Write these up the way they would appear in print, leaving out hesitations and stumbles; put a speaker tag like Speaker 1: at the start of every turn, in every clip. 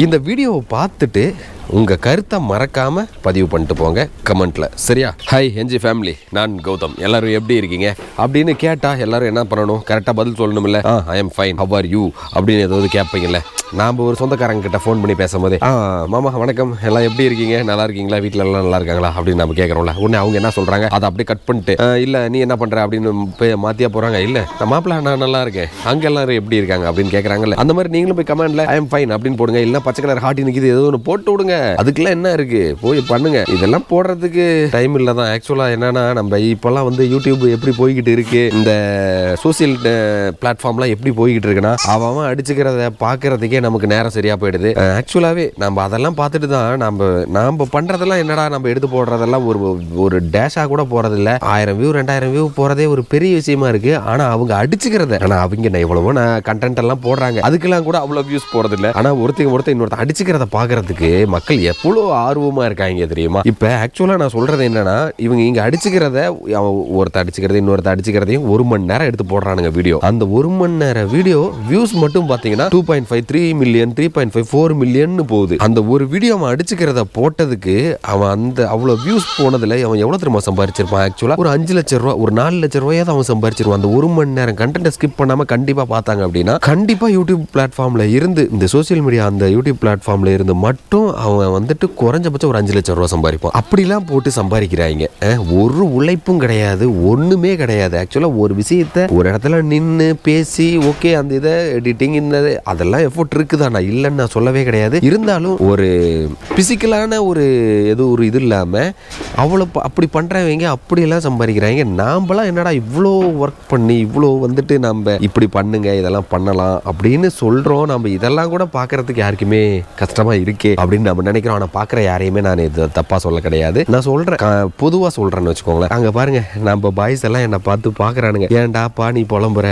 Speaker 1: இந்த வீடியோவை பார்த்துட்டு உங்கள் கருத்தை மறக்காமல் பதிவு பண்ணிட்டு போங்க கமெண்ட்டில். சரியா? ஹாய் என்ஜி ஃபேமிலி, நான் கௌதம். எல்லோரும் எப்படி இருக்கீங்க அப்படின்னு கேட்டால் எல்லோரும் என்ன பண்ணணும்? கரெக்டாக பதில் சொல்லணும்ல. I am fine, how are you அப்படின்னு ஏதாவது கேட்பீங்கல்ல. நாம் ஒரு சொந்தக்காரங்க கிட்ட ஃபோன் பண்ணி பேசும்போது மாமா வணக்கம், எல்லாம் எப்படி இருக்கீங்க, நல்லா இருக்கீங்களா, வீட்டில் எல்லாம் நல்லா இருக்காங்களா அப்படின்னு நம்ம கேட்குறோம்ல. உடனே அவங்க என்ன சொல்கிறாங்க, அதை அப்படியே கட் பண்ணிட்டு இல்லை நீ என்ன பண்ணுற அப்படின்னு மாற்றியா போகிறாங்க. இல்லை நான் மாப்பிள்ள நான் நல்லா இருக்கேன், அங்கே எல்லாரும் எப்படி இருக்காங்க அப்படின்னு கேட்குறாங்கல்ல. அந்த மாதிரி நீங்களும் போய் கமெண்ட்ல ஐ எம் ஃபைன் அப்படின்னு போடுங்க. இல்லை பச்சை கலர் ஹார்ட் நிற்கிது ஏதோ ஒன்று போட்டு விடுங்க. அதுக்கெல்லாம் என்ன இருக்கு, போய் பண்ணுங்க. இதெல்லாம் போடுறதுக்கு டைம் இல்லை தான். ஆக்சுவலாக என்னன்னா நம்ம இப்போல்லாம் வந்து யூடியூப் எப்படி போய்கிட்டு இருக்கு, இந்த சோசியல் பிளாட்ஃபார்ம்லாம் எப்படி போய்கிட்டு இருக்குன்னா அவன் அடிச்சுக்கிறத பார்க்கறதுக்கே நமக்கு நேரம் சரியா போயிடுது. ஆக்சுவலாகவே நம்ம அதெல்லாம் பார்த்துட்டு தான் நம்ம பண்ணுறதெல்லாம் என்னடா நம்ம எடுத்து போடுறதெல்லாம் ஒரு டேஷாக கூட போகிறதில்ல. 1000 வியூ 2000 வியூ போகிறதே ஒரு பெரிய விஷயமா இருக்கு. ஆனால் அவங்க அடிச்சுக்கிறத, ஆனால் அவங்க எவ்வளவோ கண்டென்ட் எல்லாம் போடுறாங்க, அதுக்கெல்லாம் கூட அவ்வளோ வியூஸ் போகிறதில்ல. ஆனால் ஒருத்தர் இன்னொருத்த அடிச்சுக்கிறத பார்க்கறதுக்கு மக்கள் எவ்வளோ ஆர்வமா இருக்காங்க தெரியுமா? இப்ப ஆக்சுவலா நான் சொல்றது என்னன்னா, இவங்க இங்க அடிச்சுக்கிறத ஒருத்த அடிச்சுக்கிறது இன்னொருத்த அடிச்சுக்கிறதையும் 1 மணி நேரம் எடுத்து போடுறானுங்க வீடியோ. அந்த 1 மணி நேரம் வீடியோ வியூஸ் மட்டும் பாத்தீங்கன்னா 2.5 3 மில்லியன் 3.5 4 மில்லியன் போகுது. அந்த ஒரு வீடியோ அவன் அடிச்சுக்கிறத போட்டதுக்கு அவன் அந்த அவ்வளவு வியூஸ் போனதுல அவன் எவ்வளவு தெரியுமா சம்பாதிச்சிருப்பான்? ஆக்சுவலா ஒரு 5 லட்சம் ரூபாய், ஒரு 4 லட்சம் ரூபாயாவது அவன் சம்பாதிச்சிருவான். அந்த 1 மணி நேரம் கண்டென்ட் ஸ்கிப் பண்ணாம கண்டிப்பா பார்த்தாங்க அப்படின்னா கண்டிப்பா யூடியூப் பிளாட்ஃபார்ம்ல இருந்து, இந்த சோசியல் மீடியா அந்த யூடியூப் பிளாட்ஃபார்ம்ல இருந்து மட்டும் அவன் வந்துட்டு குறைஞ்சபட்சம் ஒரு 5 லட்சம் ரூபாய் சம்பாதிப்பான். அப்படிலாம் போட்டு சம்பாதிக்கிறாங்க. ஒரு உழைப்பும் கிடையாது, ஒண்ணுமே கிடையாது. ஆக்சுவலா ஒரு விஷயத்த ஒரு இடத்துல நின்று பேசி ஓகே அந்த இதை எடிட்டிங் அதெல்லாம் எஃபோர்ட் இருக்குதான், நான் இல்லைன்னு நான் சொல்லவே கிடையாது. இருந்தாலும் ஒரு பிசிக்கலான ஒரு இது இல்லாம அவ்வளோ அப்படி பண்றவங்க அப்படியெல்லாம் சம்பாதிக்கிறாங்க. நாமெல்லாம் என்னடா இவ்வளோ ஒர்க் பண்ணி இவ்வளோ வந்துட்டு நம்ம இப்படி பண்ணுங்க இதெல்லாம் பண்ணலாம் அப்படின்னு சொல்றோம். நம்ம இதெல்லாம் கூட பார்க்கறதுக்கு யாருக்குமே கஷ்டமா இருக்கே அப்படின்னு நம்ம நினைக்கிறோம். ஆனால் பார்க்குற யாரையுமே நான் இது தப்பாக சொல்ல கிடையாது. நான் சொல்கிறேன், பொதுவாக சொல்கிறேன்னு வச்சுக்கோங்களேன். அங்கே பாருங்க நம்ம பாய்ஸ் எல்லாம் என்னை பார்த்து பார்க்குறானுங்க, ஏன்டாப்பா நீ புலம்புற,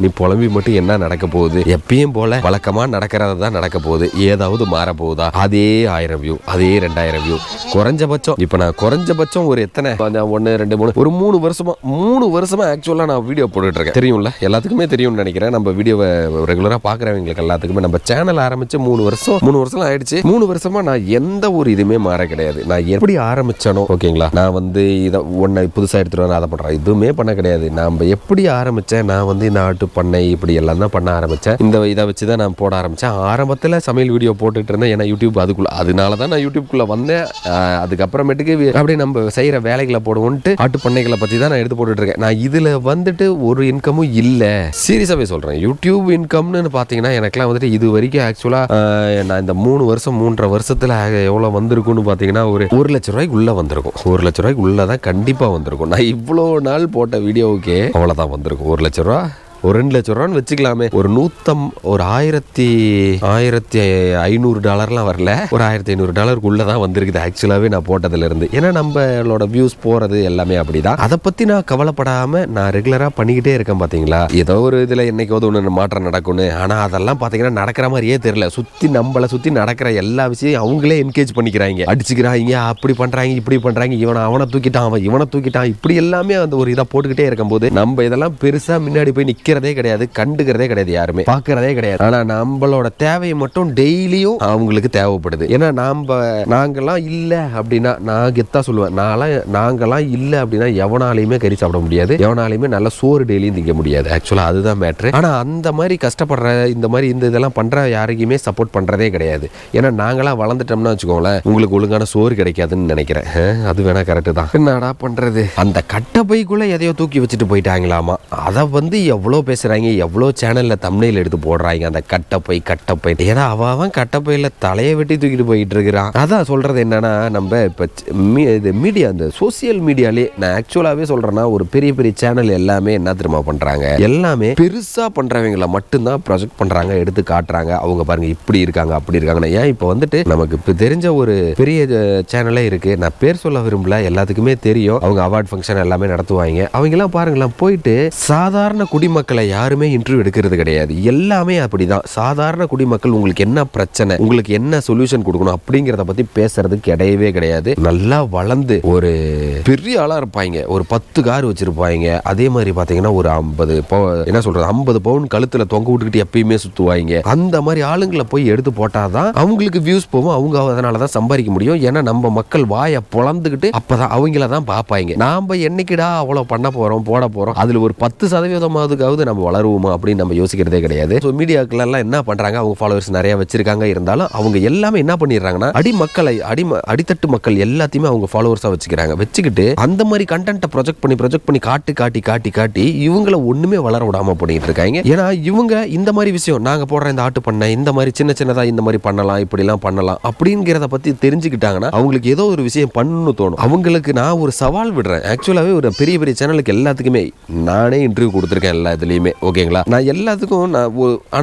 Speaker 1: நீ புலம்பி மட்டும் என்ன நடக்க போகுது, எப்பயும் போல வழக்கமாக நடக்கிறது தான் நடக்க போகுது, ஏதாவது மாற போகுதா? அதே 1000 வியூ, அதே 2000 வியூ குறைஞ்சபட்சம். இப்போ நான் குறைஞ்சபட்சம் ஒரு எத்தனை 1 2 3 ஒரு 3 வருஷமா ஆக்சுவலாக நான் வீடியோ போட்டுட்டு இருக்கேன். தெரியும்ல, எல்லாத்துக்குமே தெரியும்னு நினைக்கிறேன். நம்ம வீடியோவை ரெகுலராக பார்க்குறவங்களுக்கு எல்லாத்துக்குமே நம்ம சேனல் ஆரம்பிச்சு 3 வருஷம் ஆயிடுச்சு. 3 வருஷமா நான் எந்த ஒரு இதுவுமே மாற கிடையாது. நான் எப்படி ஆரம்பிச்சனோ ஓகேங்களா, நான் வந்து இதை ஒன்றை புதுசாக எடுத்துட்டு அதை பண்ணுறேன், இதுவுமே பண்ண கிடையாது. நான் எப்படி ஆரம்பித்தேன், நான் வந்து இந்த ஆட்டு பண்ணை இப்படி எல்லாம் தான் பண்ண ஆரம்பித்தேன். இதை வச்சு தான் நான் போட ஆரம்பித்தேன். ஆரம்பத்தில் சமையல் வீடியோ போட்டுட்டு இருந்தேன். ஏன்னா யூடியூப் அதனால தான் நான் யூடியூப்குள்ளே வந்தேன். அதுக்கப்புறமேட்டுக்கு அப்படியே நம்ம செய்கிற வேலைகளை போடுவோன்ட்டு ஆட்டு பண்ணைகளை பற்றி தான் நான் எடுத்து போட்டுட்டு இருக்கேன். நான் இதில் வந்துட்டு ஒரு இன்கமும் இல்லை. சீரியஸாகவே சொல்கிறேன், யூடியூப் இன்கம்னு பார்த்தீங்கன்னா எனக்குலாம் வந்துட்டு இது வரைக்கும் ஆக்சுவலாக நான் இந்த 3 வருஷத்தில் எவ்வளோ வந்திருக்குன்னு பார்த்தீங்கன்னா ஒரு 1 லட்சம் ரூபாய்க்கு உள்ளே வந்திருக்கும். 1 லட்சம் ரூபாய்க்கு உள்ளே தான் கண்டிப்பாக வந்திருக்கும். நான் இவ்வளோ நாள் போட்ட வீடியோவுக்கே அவ்வளோதான் வந்திருக்கும். 1 லட்சம் ரூபா, ஒரு 2 லட்சம் ரூபான்னு வச்சுக்கலாமே. ஒரு 1500 டாலர்லாம் வரல, ஒரு $1500 உள்ளதான் வந்திருக்குது ஆக்சுவலாகவே நான் போட்டதுல இருந்து. ஏன்னா நம்மளோட வியூஸ் போறது எல்லாமே அப்படிதான். அதை பத்தி நான் கவலைப்படாம நான் ரெகுலரா பண்ணிக்கிட்டே இருக்கேன். பாத்தீங்களா, ஏதோ ஒரு இதுல என்னைக்கோது ஒன்று மாற்றம் நடக்கும்னு. ஆனா அதெல்லாம் பாத்தீங்கன்னா நடக்கிற மாதிரியே தெரியல. நம்மளை சுத்தி நடக்கிற எல்லா விஷயம் அவங்களே என்கேஜ் பண்ணிக்கிறாங்க, அடிச்சுக்கிறாங்க, அப்படி பண்றாங்க இப்படி பண்றாங்க, அவனை தூக்கிட்டான் இவனை தூக்கிட்டான், இப்படி எல்லாமே அந்த ஒரு இதை போட்டுக்கிட்டே இருக்கும்போது நம்ம இதெல்லாம் பெருசா முன்னாடி போய் நிக்கிறதே கிடையாது, கண்டுக்கிறதே கிடையாது, யாருமே பார்க்கறதே கிடையாது. ஆனா நம்மளோட தேவையை மட்டும் டெய்லியும் அவங்களுக்கு தேவைப்படுது. ஏன்னா நாங்கெல்லாம் இல்லை அப்படின்னா, நான் கெத்தா சொல்லுவேன், நாங்கெல்லாம் இல்லை அப்படின்னா எவனாலையுமே கறி சாப்பிட முடியாது, எவனாலையுமே நல்ல சோறு டெய்லியும் திங்க முடியாது. ஆக்சுவலா அதுதான் மேட்ரு. ஆனா அந்த மாதிரி கஷ்டப்படுற இந்த மாதிரி இதெல்லாம் பண்ற யாருக்குமே சப்போர்ட் பண்றதே கிடையாது. ஏன்னா நாங்களாம் வளர்ந்துட்டோம்னா வச்சுக்கோங்களேன், உங்களுக்கு ஒழுங்கான சோறு கிடைக்காதுன்னு நினைக்கிறேன். அது வேணா கரெக்டு தான். என்னடா பண்றது, அந்த கட்டப்பைக்குள்ள எதையோ தூக்கி வச்சுட்டு போயிட்டாங்களாமா. அதை வந்து எவ்வளோ பேசுறாங்க, எவ்வளோ சேனல்ல தம்ப்நெயில் எடுத்து போடுறாங்க அந்த கட்டப்பை. ஏன்னா அவன் கட்டப்பையில தலையை வெட்டி தூக்கிட்டு போயிட்டு இருக்கிறான். அதான் சொல்றது என்னன்னா, நம்ம இப்ப மீடியா, இந்த சோசியல் மீடியாலே நான் ஆக்சுவலாவே சொல்றேன்னா, ஒரு பெரிய பெரிய சேனல் எல்லாமே என்ன தெரியுமா பண்றாங்க, எல்லாமே பெருசா பண்றவங்களை மட்டும்தான் ப்ரொஜெக்ட் பண்றாங்க, எடுத்து காட்டுறாங்க. அவங்க பாருங்க இப்படி இருக்காங்க அப்படி இருக்காங்க. ஏன் இப்போ வந்துட்டு நமக்கு இப்போ தெரிஞ்ச ஒரு பெரிய சேனலே இருக்கு, நான் பேர் சொல்ல விரும்பல, எல்லாத்துக்குமே தெரியும். அவங்க அவார்ட் ஃபங்க்ஷன் எல்லாமே நடத்துவாங்க. அவங்க எல்லாம் பாருங்களேன், போயிட்டு சாதாரண குடிமக்கள் குடிமக்களை யாருமே இன்டர்வியூ எடுக்கிறது கிடையாது. எல்லாமே அப்படிதான். சாதாரண குடிமக்கள் உங்களுக்கு என்ன பிரச்சனை, உங்களுக்கு என்ன சொல்யூஷன் கொடுக்கணும் அப்படிங்கிறத பத்தி பேசுறது கிடையவே கிடையாது. நல்லா வளர்ந்து ஒரு பெரிய ஆளா இருப்பாங்க, ஒரு 10 கார் வச்சிருப்பாங்க. அதே மாதிரி பாத்தீங்கன்னா ஒரு 50 பவுன் கழுத்துல தொங்க விட்டுக்கிட்டு எப்பயுமே சுத்துவாங்க. அந்த மாதிரி ஆளுங்களை போய் எடுத்து போட்டாதான் அவங்களுக்கு வியூஸ் போகும். அவங்க அதனாலதான் சம்பாதிக்க முடியும். ஏன்னா நம்ம மக்கள் வாயை பொளந்துக்கிட்டு அப்பதான் அவங்கள தான் பார்ப்பாங்க. நாம என்னைக்கிடா அவ்வளவு பண்ண போறோம் போட போறோம், அதுல ஒரு 10% நம்ம வளருவோமா அப்படின்னு நம்ம யோசிக்கிறதே கிடையாது. மீடியாக்கள் எல்லாம் என்ன பண்றாங்க, அவங்க ஃபாலோவர்ஸ் நிறைய வச்சிருக்காங்க, இருந்தாலும் அவங்க எல்லாமே என்ன பண்ணிடுறாங்கன்னா அடித்தட்டு மக்கள் எல்லாத்தையுமே அவங்க ஃபாலோவர்ஸா வச்சுக்கிட்டு அந்த மாதிரி கண்டென்ட்டை ப்ரொஜெக்ட் பண்ணி காட்டி இவங்கள ஒண்ணுமே வளர விடாம பண்ணிட்டு இருக்காங்க. ஏன்னா இவங்க இந்த மாதிரி விஷயம் நாங்க போடுற இந்த ஆட்டு பண்ண இந்த மாதிரி சின்னதா இந்த மாதிரி பண்ணலாம், இப்படிலாம் பண்ணலாம் அப்படிங்கிறத பத்தி தெரிஞ்சுக்கிட்டாங்கன்னா அவங்களுக்கு ஏதோ ஒரு விஷயம் பண்ணணும்னு தோணும். அவங்களுக்கு நான் ஒரு சவால் விடுறேன். ஆக்சுவலாவே ஒரு பெரிய பெரிய சேனலுக்கு எல்லாத்துக்குமே நானே இன்டர்வியூ கொடுத்துருக்கேன், எல்லா இதுலயுமே. ஓகேங்களா, நான் எல்லாத்துக்கும்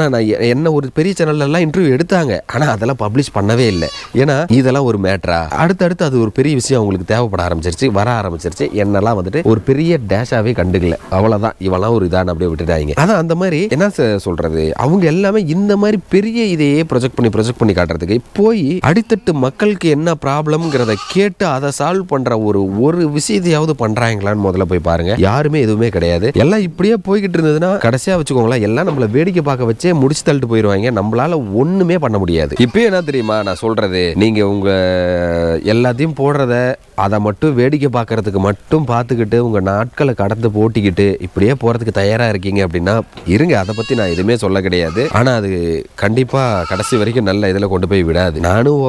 Speaker 1: நான் என்ன ஒரு பெரிய சேனல்ல எல்லாம் இன்டர்வியூ எடுத்தாங்க, ஆனா அதெல்லாம் பப்ளிஷ் பண்ணவே இல்லை. ஏன்னா இதெல்லாம் ஒரு மேட்டரா, அடுத்தடுத்து அது ஒரு பெரிய விஷயம் அவங்களுக்கு தேவைப்பட ஆரம்பிச்சிருச்சு, வர ஆரம்பிச்சிருச்சு. என்னெல்லாம் வந்துட்டு ஒரு பெரிய டேஷாவே கண்டுக்கல, அவ்வளவுதான், இவெல்லாம் ஒரு இதான அப்படியே விட்டுட்டாங்க. அதான் அந்த மாதிரி என்ன சொல்றது, அவங்க எல்லாமே இந்த மாதிரி பெரிய இதையே ப்ரொஜெக்ட் பண்ணி காட்டுறதுக்கு போய் அடித்தட்டு மக்களுக்கு என்ன ப்ராப்ளம்ங்கிறத கேட்டு அதை சால்வ் பண்ற ஒரு விஷயத்தையாவது பண்றாங்களான்னு முதல்ல போய் பாருங்க. யாருமே எதுவுமே கிடையாது. எல்லாம் இப்படியே போய்கிட்டு இருந்ததுன்னா கடைசியா வச்சுக்கோங்களேன், எல்லாம் நம்மள வேடிக்கை பார்க்க வச்சே முடிச்சு தள்ளிட்டு போயிடுவாங்க. நம்மளால ஒண்ணுமே பண்ண முடியாது. இப்போ என்ன தெரியுமா நான் சொல்றது, நீங்க உங்க எல்லாத்தையும் போடுறத அதை மட்டும் வேடிக்கை பார்க்கறதுக்கு மட்டும் பார்த்துக்கிட்டு உங்க நாட்களை கடந்து போட்டிக்கிட்டு இப்படியே போறதுக்கு தயாரா இருக்கீங்க அப்படின்னா இருங்க, அதை பத்தி நான் எதுவுமே சொல்ல கிடையாது. ஆனா அது கண்டிப்பா கடைசி வரைக்கும் நல்ல இதுல கொண்டு போய் விடாது. நானும்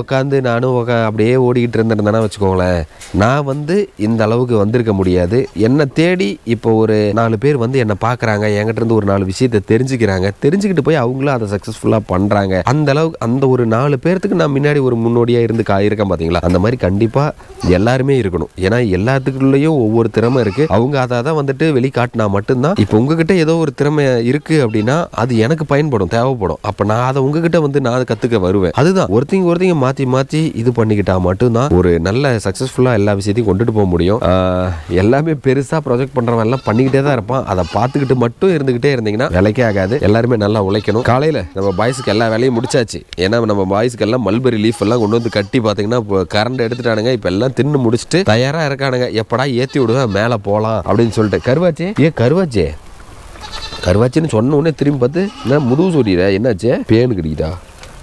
Speaker 1: அப்படியே ஓடிக்கிட்டு இருந்திருந்தேன்னா வச்சுக்கோங்களேன், நான் இந்த அளவுக்கு வந்திருக்க முடியாது. என்னை தேடி இப்போ ஒரு 4 பேர் என்னை பார்க்குறாங்க, என்கிட்ட இருந்து ஒரு 4 விஷயத்தை தெரிஞ்சுக்கிட்டு போய் அவங்களும் அதை சக்ஸஸ்ஃபுல்லாக பண்ணுறாங்க. அந்த அளவுக்கு அந்த ஒரு 4 பேர்த்துக்கு நான் முன்னாடி ஒரு முன்னோடியாக இருக்கேன் பார்த்தீங்களா. அந்த மாதிரி கண்டிப்பாக எல்லாருமே இருக்கணும். ஏன்னா எல்லாத்துக்குள்ளேயும் ஒவ்வொரு திறமை இருக்குது. அவங்க அதை தான் வெளிக்காட்டினா மட்டும்தான். இப்போ உங்ககிட்ட ஏதோ ஒரு திறமை இருக்குது அப்படின்னா அது எனக்கு பயன்படும், தேவைப்படும். அப்போ நான் அதை உங்ககிட்ட நான் கற்றுக்க வருவேன். அதுதான் ஒருத்தங்க மாற்றி இது பண்ணிக்கிட்டா மட்டும்தான் ஒரு நல்ல சக்ஸஸ்ஃபுல்லாக எல்லா விஷயத்தையும் கொண்டுட்டு போக முடியும். எல்லாமே பெருசாக ப்ரொஜெக்ட் பண்ணுறவன் எல்லாம் பண்ணிக்கிட்டே தான் இருப்பான். அதை பார்த்துக்கிட்டு மட்டும் இருந்துக்கிட்டே இருந்தீங்கன்னா வேலைக்கே ஆகாது. எல்லாருமே நல்லா உழைக்கணும். காலையில் நம்ம பாய்ஸுக்கு எல்லா வேலையும் முடிச்சாச்சு. ஏன்னா நம்ம பாய்ஸுக்கு எல்லாம் மல்பெரி லீஃப் எல்லாம் கொண்டு கட்டி பார்த்தீங்கன்னா கரண்ட் எடுத்துட்டானுங்க. இப்போ எல்லாம் தின்னு முடிச்சுட்டு தயாராக இருக்கானுங்க. எப்படா ஏற்றி விடுவேன் மேலே போகலாம் அப்படின்னு சொல்லிட்டு. கருவாச்சின்னு சொன்ன உடனே திரும்பி பார்த்து நான் முதுகு சொல்லிடுற, என்னாச்சு பேனு கிடைக்குதா?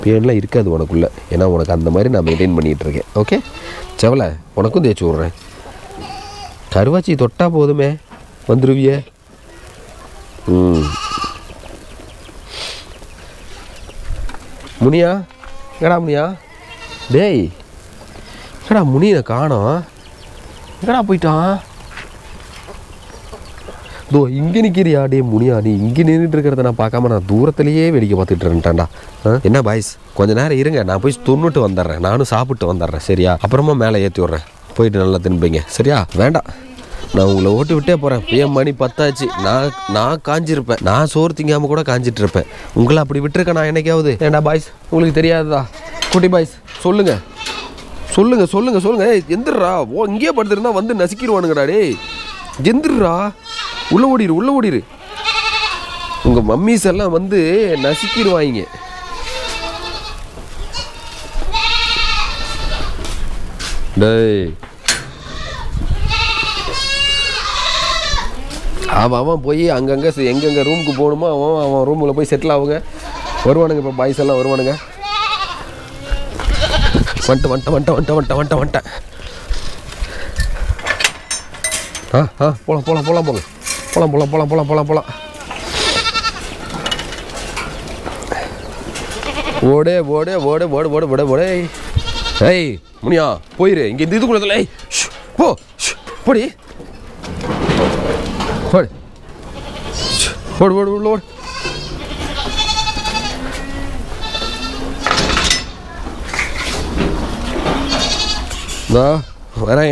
Speaker 1: பேன்லாம் இருக்காது உனக்குள்ள, ஏன்னா உனக்கு அந்த மாதிரி நான் மெயின்டைன் பண்ணிகிட்டு இருக்கேன். ஓகே செவல, உனக்கும் தேய்ச்சி விட்றேன். கருவாச்சி தொட்டா போதுமே வந்துருவிய. முனியா முனியா, டேய் எங்கடா முனியை காணோம், எங்கடா போயிட்டான்? தோ இங்கே நிற்கிறியா? டே முனியா, நீ இங்கே நின்றுட்டு இருக்கிறத நான் பார்க்காம நான் தூரத்துலேயே வேடிக்கை பார்த்துட்டு இருந்துட்டேன்டா. என்ன பாய்ஸ், கொஞ்ச நேரம் இருங்க, நான் போய் துண்ணுட்டு வந்துடுறேன், நானும் சாப்பிட்டு வந்துடுறேன். சரியா? அப்புறமா மேலே ஏற்றி விட்றேன், போயிட்டு நல்லா தின்பீங்க. சரியா? வேண்டாம், நான் உங்களை ஓட்டு விட்டே போகிறேன். பிஎம் மணி 10 ஆச்சு. நான் காஞ்சிருப்பேன், நான் சோறு திங்காமல் கூட காஞ்சிட்டு இருப்பேன். உங்களை அப்படி விட்டுருக்கேன் நான் என்னைக்காவது? ஏண்டா பாய்ஸ், உங்களுக்கு தெரியாதுதா? குட்டி பாய்ஸ் சொல்லுங்க. ஏய் எந்திரா, ஓ இங்கேயே படுத்துருந்தா நசுக்கிடுவானுங்கடா. டே எந்திரா, உள்ள ஓடிரு. உங்க மம்மிஸ் எல்லாம் நசுக்கிடுவாங்க. டேய் அவன் போய் அங்கங்கே எங்கெங்கே ரூமுக்கு போகணுமோ அவன் ரூமில் போய் செட்டில் ஆகுங்க. வருவானுங்க இப்போ பாய்ஸ் எல்லாம் வருவானுங்க. வந்துட்டேன். போலாம். ஓடே. ஏய் முனியா, போயிரு இங்க இந்த இதுக்குள்ள. போடி ஓடு.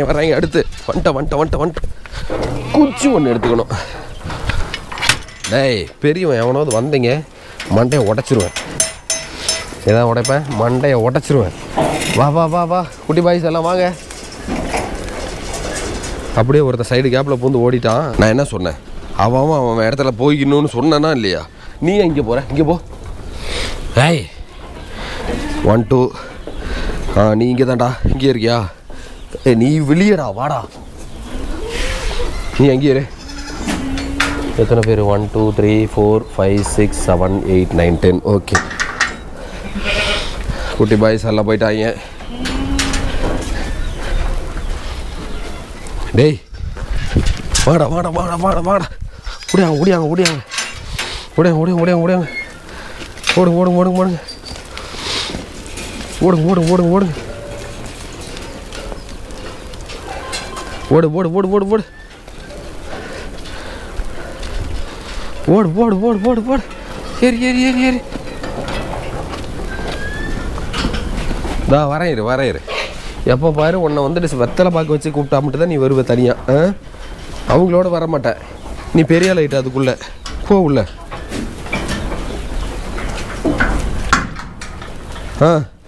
Speaker 1: வராங்க அடுத்து. வந்துட்டேன். குச்சி ஒன்று எடுத்துக்கணும். டேய் பெரியவன் எவனாவது வந்தீங்க மண்டையை உடச்சிருவேன். ஏதாவது உடைப்பேன், மண்டையை உடச்சிருவேன். வா குட்டி பாய்ஸ் எல்லாம் வாங்க. அப்படியே ஒருத்தர் சைடு கேப்பில் பூந்து ஓடிட்டான். நான் என்ன சொன்னேன், அவன் இடத்துல போய்க்கணும்னு சொன்னானா இல்லையா? நீ இங்கே போகிற, இங்கே போ. ஏய் 1 2 நீ இங்கே தான்டா, இங்கே இருக்கியா? நீ வெளியடா, வாடா. நீ எங்கே இரு. எத்தனை பேர்? 1 2 3 4 5 6 7 8 9 10. ஓகே, குட்டி பாய்ஸ் எல்லாம் போயிட்டாங்க. டேய் வாடா வாடா வாடா வாடா வாடா. ஓடியாங்க ஓடியாங்க ஓடியாங்க ஓடியாங்க ஓடியாங்க ஓடியாங்க ஓடியாங்க. ஓடுங்க ஓடுங்க ஓடுங்க ஓடுங்க ஓடுங்க ஓடுங்க ஓடுங்க ஓடுங்க. ஓடு ஓடு ஓடு ஓடு ஓடு ஓடு ஓடு ஓடு ஓடு ஓடு. ஏறி ஏறி ஏறி ஏறி. வரேன் இரு. எப்போ பாரு உன்னை வந்துட்டு வெத்தலை பார்க்க வச்சு கூப்பிட்டா மட்டும் தான் நீ வருவ தனியாக. அவங்களோட வர மாட்டேன். நீ பெரிய ஆளாயிட்ட, அதுக்குள்ளே போ உள்ள.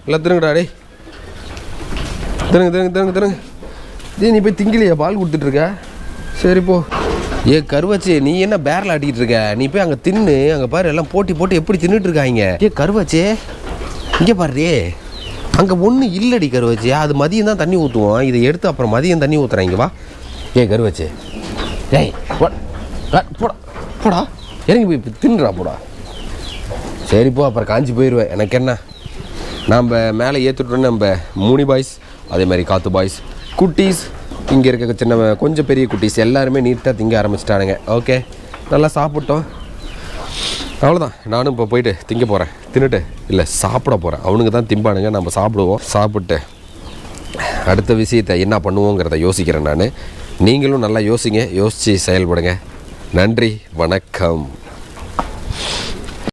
Speaker 1: எல்லாம் திருங்கடா. டே திருங்க திருங்க திருங்க திருங்க. நீ போய் திங்கிலையா? பால் கொடுத்துட்ருக்க. சரி போ. கருவாச்சி, நீ என்ன பேரில் ஆட்டிக்கிட்டு இருக்க? நீ போய் அங்கே தின்னு. அங்கே பாரு எல்லாம் போட்டி போட்டு எப்படி தின்னுட்டு இருக்காங்க. கருவாச்சி இங்கே பாரு. அங்கே ஒன்றும் இல்லடி கருவாச்சி. அது மதியம் தான் தண்ணி ஊற்றுவோம். இதை எடுத்து அப்புறம் மதியம் தண்ணி ஊற்றுறாங்க. வா கருவாச்சி. ஏய் போடா போடா, இறங்கி போய் தின்னுறா போடா. சரிப்போ, அப்புறம் காஞ்சி போயிடுவேன். எனக்கு என்ன, நாம் மேலே ஏற்றுட்டோன்னு நம்ம மூணி பாய்ஸ், அதே மாதிரி காத்து பாய்ஸ், குட்டீஸ், இங்கே இருக்க சின்ன கொஞ்சம் பெரிய குட்டீஸ் எல்லாருமே நீட்டாக திங்க ஆரம்பிச்சிட்டானுங்க. ஓகே, நல்லா சாப்பிட்டோம். அவ்வளோதான். நானும் இப்போ போயிட்டு திங்க போகிறேன். தின்னுட்டு இல்லை சாப்பிட போகிறேன். அவனுக்கு தான் திம்பானுங்க, நம்ம சாப்பிடுவோம். சாப்பிட்டு அடுத்த விஷயத்தை என்ன பண்ணுவோங்கிறத யோசிக்கிறேன் நான். நீங்களும் நல்லா யோசிங்க, யோசித்து செயல்படுங்க. நன்றி, வணக்கம்.